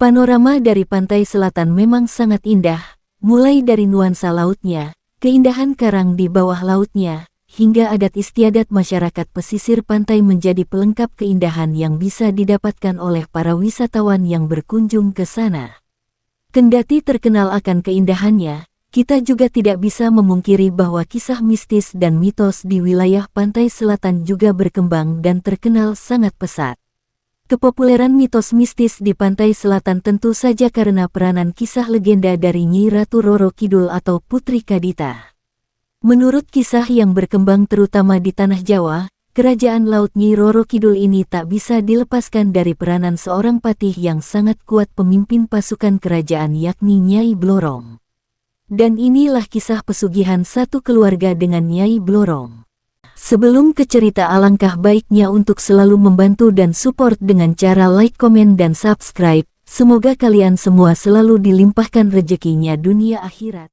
Panorama dari pantai selatan memang sangat indah, mulai dari nuansa lautnya, keindahan karang di bawah lautnya, hingga adat istiadat masyarakat pesisir pantai menjadi pelengkap keindahan yang bisa didapatkan oleh para wisatawan yang berkunjung ke sana. Kendati terkenal akan keindahannya, kita juga tidak bisa memungkiri bahwa kisah mistis dan mitos di wilayah pantai selatan juga berkembang dan terkenal sangat pesat. Kepopuleran mitos mistis di pantai selatan tentu saja karena peranan kisah legenda dari Nyi Ratu Roro Kidul atau Putri Kadita. Menurut kisah yang berkembang terutama di Tanah Jawa, kerajaan laut Nyi Roro Kidul ini tak bisa dilepaskan dari peranan seorang patih yang sangat kuat pemimpin pasukan kerajaan yakni Nyai Blorong. Dan inilah kisah pesugihan satu keluarga dengan Nyai Blorong. Sebelum ke cerita, alangkah baiknya untuk selalu membantu dan support dengan cara like, komen, dan subscribe. Semoga kalian semua selalu dilimpahkan rezekinya dunia akhirat.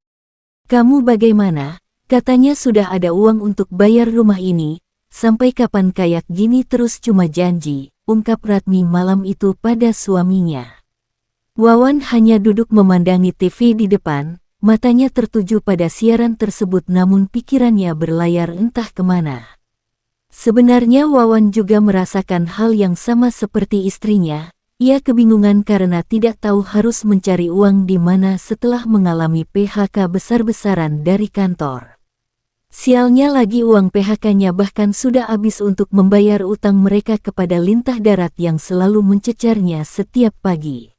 Kamu bagaimana? Katanya sudah ada uang untuk bayar rumah ini. Sampai kapan kayak gini terus cuma janji, ungkap Ratmi malam itu pada suaminya. Wawan hanya duduk memandangi TV di depan. Matanya tertuju pada siaran tersebut namun pikirannya berlayar entah kemana. Sebenarnya Wawan juga merasakan hal yang sama seperti istrinya. Ia kebingungan karena tidak tahu harus mencari uang di mana setelah mengalami PHK besar-besaran dari kantor. Sialnya lagi uang PHK-nya bahkan sudah habis untuk membayar utang mereka kepada lintah darat yang selalu mencecarnya setiap pagi.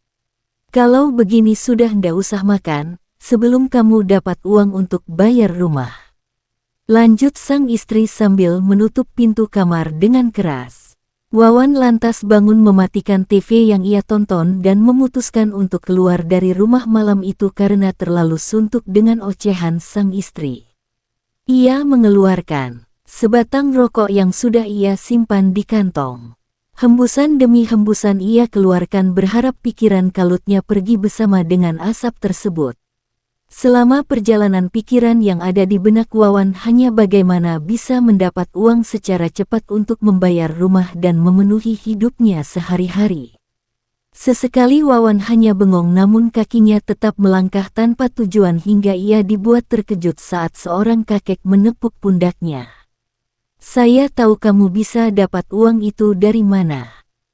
Kalau begini sudah ndak usah makan, sebelum kamu dapat uang untuk bayar rumah. Lanjut sang istri sambil menutup pintu kamar dengan keras. Wawan lantas bangun mematikan TV yang ia tonton dan memutuskan untuk keluar dari rumah malam itu karena terlalu suntuk dengan ocehan sang istri. Ia mengeluarkan sebatang rokok yang sudah ia simpan di kantong. Hembusan demi hembusan ia keluarkan berharap pikiran kalutnya pergi bersama dengan asap tersebut. Selama perjalanan pikiran yang ada di benak Wawan hanya bagaimana bisa mendapat uang secara cepat untuk membayar rumah dan memenuhi hidupnya sehari-hari. Sesekali Wawan hanya bengong namun kakinya tetap melangkah tanpa tujuan hingga ia dibuat terkejut saat seorang kakek menepuk pundaknya. Saya tahu kamu bisa dapat uang itu dari mana.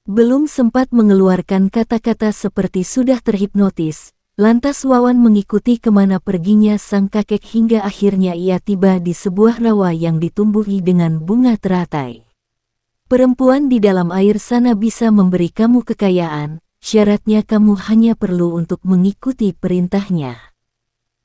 Belum sempat mengeluarkan kata-kata seperti sudah terhipnotis. Lantas Wawan mengikuti kemana perginya sang kakek hingga akhirnya ia tiba di sebuah rawa yang ditumbuhi dengan bunga teratai. Perempuan di dalam air sana bisa memberi kamu kekayaan, syaratnya kamu hanya perlu untuk mengikuti perintahnya.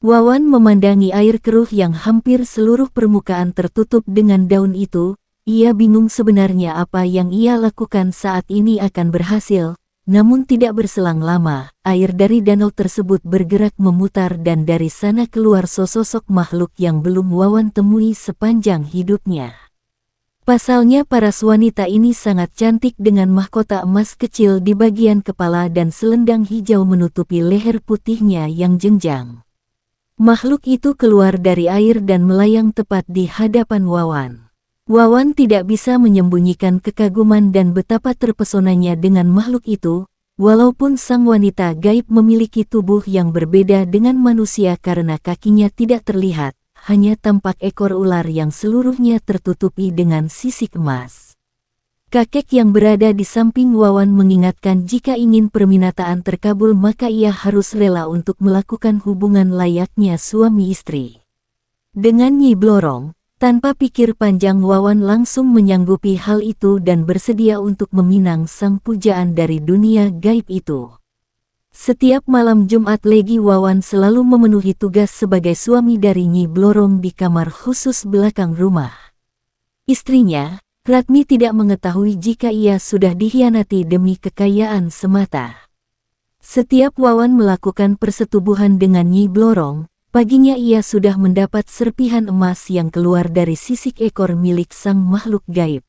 Wawan memandangi air keruh yang hampir seluruh permukaan tertutup dengan daun itu, ia bingung sebenarnya apa yang ia lakukan saat ini akan berhasil. Namun tidak berselang lama, air dari danau tersebut bergerak memutar dan dari sana keluar sosok makhluk yang belum Wawan temui sepanjang hidupnya. Pasalnya paras wanita ini sangat cantik dengan mahkota emas kecil di bagian kepala dan selendang hijau menutupi leher putihnya yang jenjang. Makhluk itu keluar dari air dan melayang tepat di hadapan Wawan. Wawan tidak bisa menyembunyikan kekaguman dan betapa terpesonanya dengan makhluk itu, walaupun sang wanita gaib memiliki tubuh yang berbeda dengan manusia karena kakinya tidak terlihat, hanya tampak ekor ular yang seluruhnya tertutupi dengan sisik emas. Kakek yang berada di samping Wawan mengingatkan jika ingin permintaan terkabul maka ia harus rela untuk melakukan hubungan layaknya suami istri. Dengan Nyi Blorong, tanpa pikir panjang Wawan langsung menyanggupi hal itu dan bersedia untuk meminang sang pujaan dari dunia gaib itu. Setiap malam Jumat Legi Wawan selalu memenuhi tugas sebagai suami dari Nyi Blorong di kamar khusus belakang rumah. Istrinya, Ratmi tidak mengetahui jika ia sudah dikhianati demi kekayaan semata. Setiap Wawan melakukan persetubuhan dengan Nyi Blorong, paginya ia sudah mendapat serpihan emas yang keluar dari sisik ekor milik sang makhluk gaib.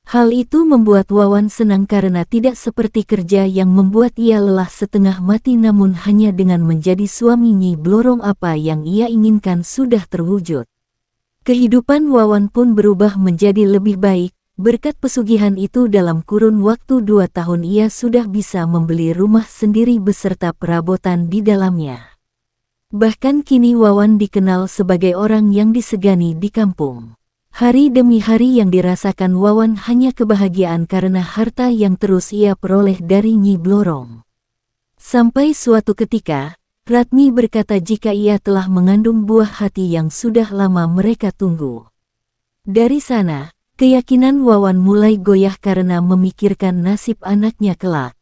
Hal itu membuat Wawan senang karena tidak seperti kerja yang membuat ia lelah setengah mati namun hanya dengan menjadi suami Nyi Blorong apa yang ia inginkan sudah terwujud. Kehidupan Wawan pun berubah menjadi lebih baik, Berkat pesugihan itu dalam kurun waktu 2 tahun ia sudah bisa membeli rumah sendiri beserta perabotan di dalamnya. Bahkan kini Wawan dikenal sebagai orang yang disegani di kampung. Hari demi hari yang dirasakan Wawan hanya kebahagiaan karena harta yang terus ia peroleh dari Nyi Blorong. Sampai suatu ketika, Ratmi berkata jika ia telah mengandung buah hati yang sudah lama mereka tunggu. Dari sana, keyakinan Wawan mulai goyah karena memikirkan nasib anaknya kelak.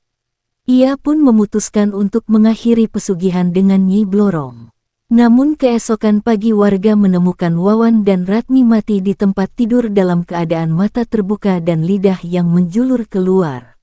Ia pun memutuskan untuk mengakhiri pesugihan dengan Nyi Blorong. Namun keesokan pagi warga menemukan Wawan dan Ratmi mati di tempat tidur dalam keadaan mata terbuka dan lidah yang menjulur keluar.